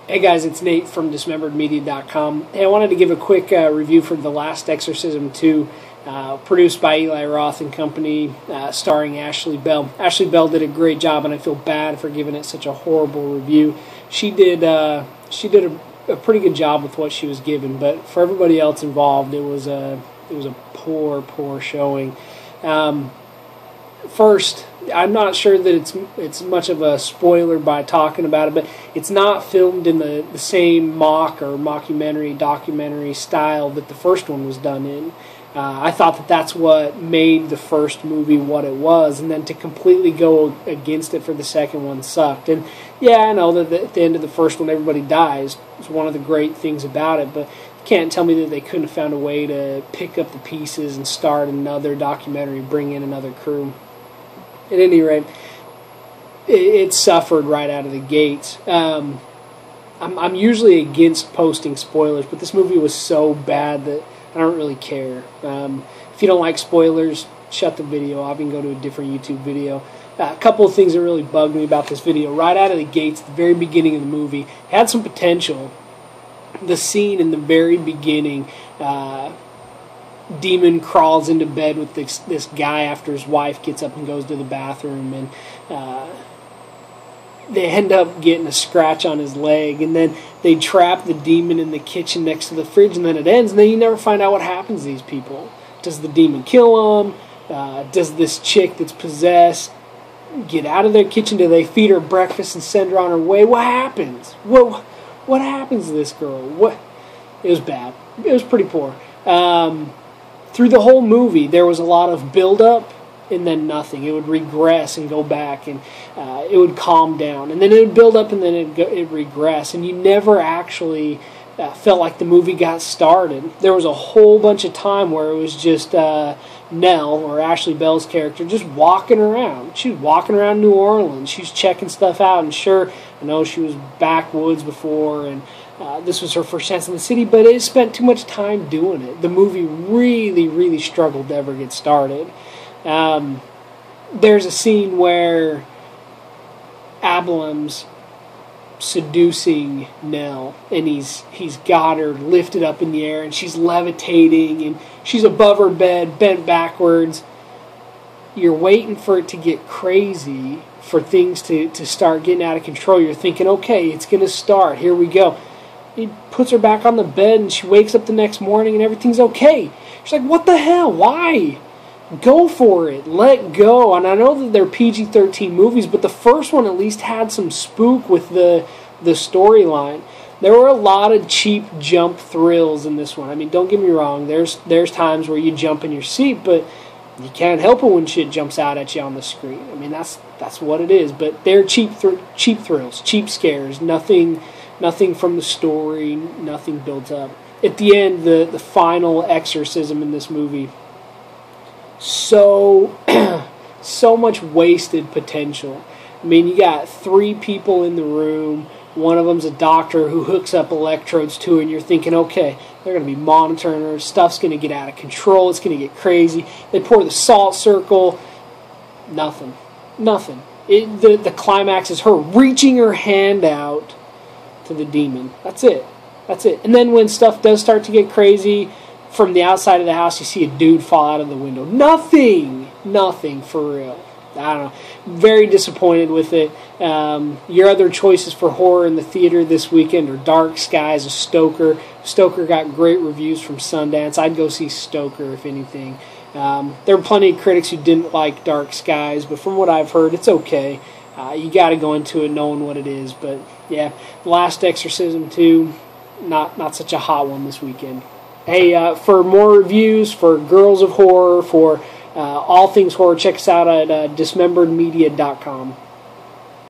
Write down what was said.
Hey guys, it's Nate from dismemberedmedia.com. Hey, I wanted to give a quick review for The Last Exorcism 2, produced by Eli Roth and Company, starring Ashley Bell. Ashley Bell did a great job, and I feel bad for giving it such a horrible review. She did a pretty good job with what she was given, but for everybody else involved, it was a poor showing. First, I'm not sure that it's much of a spoiler by talking about it, but it's not filmed in the same mock or mockumentary, documentary style that the first one was done in. I thought that that's what made the first movie what it was, and then to completely go against it for the second one sucked. And yeah, I know that at the end of the first one everybody dies. It's one of the great things about it, but you can't tell me that they couldn't have found a way to pick up the pieces and start another documentary, bring in another crew. At any rate, it suffered right out of the gates. I'm usually against posting spoilers, but this movie was so bad that I don't really care. If you don't like spoilers, shut the video off and go to a different YouTube video. A couple of things that really bugged me about this video. Right out of the gates, at the very beginning of the movie, had some potential. The scene in the very beginning, demon crawls into bed with this guy after his wife gets up and goes to the bathroom, and they end up getting a scratch on his leg, and then they trap the demon in the kitchen next to the fridge, and then it ends, and then you never find out what happens to these people. Does the demon kill them? Does this chick that's possessed get out of their kitchen? Do they feed her breakfast and send her on her way? What happens? What happens to this girl? It was bad. It was pretty poor. Through the whole movie, there was a lot of build-up and then nothing. It would regress and go back, and it would calm down. And then it would build up, and then it'd regress. And you never actually felt like the movie got started. There was a whole bunch of time where it was just Nell, or Ashley Bell's character, just walking around. She was walking around New Orleans. She was checking stuff out. And sure, I know she was backwoods before, and this was her first chance in the city, but it spent too much time doing it. The movie really struggled to ever get started. There's a scene where Abelham's seducing Nell, and he's got her lifted up in the air, and she's levitating, and she's above her bed, bent backwards. You're waiting for it to get crazy, for things to start getting out of control. You're thinking, okay, it's going to start. Here we go. He puts her back on the bed, and she wakes up the next morning, and everything's okay. She's like, what the hell? Why? Go for it. Let go. And I know that they're PG-13 movies, but the first one at least had some spook with the storyline. There were a lot of cheap jump thrills in this one. I mean, don't get me wrong. There's times where you jump in your seat, but you can't help it when shit jumps out at you on the screen. I mean, that's what it is. But they're cheap thrills, cheap scares. Nothing from the story. Nothing built up. At the end, the final exorcism in this movie, so much wasted potential. I mean, you got 3 people in the room. One of them's a doctor who hooks up electrodes to her, and you're thinking, okay, they're going to be monitoring her. Stuff's going to get out of control. It's going to get crazy. They pour the salt circle. Nothing. The climax is her reaching her hand out to the demon. That's it. And then when stuff does start to get crazy, from the outside of the house, you see a dude fall out of the window. Nothing for real. I don't know. Very disappointed with it. Your other choices for horror in the theater this weekend are Dark Skies of Stoker. Stoker got great reviews from Sundance. I'd go see Stoker, if anything. There were plenty of critics who didn't like Dark Skies, but from what I've heard, it's okay. You got to go into it knowing what it is. But yeah, Last Exorcism 2, not such a hot one this weekend. Hey, for more reviews, for Girls of Horror, for all things horror, check us out at dismemberedmedia.com.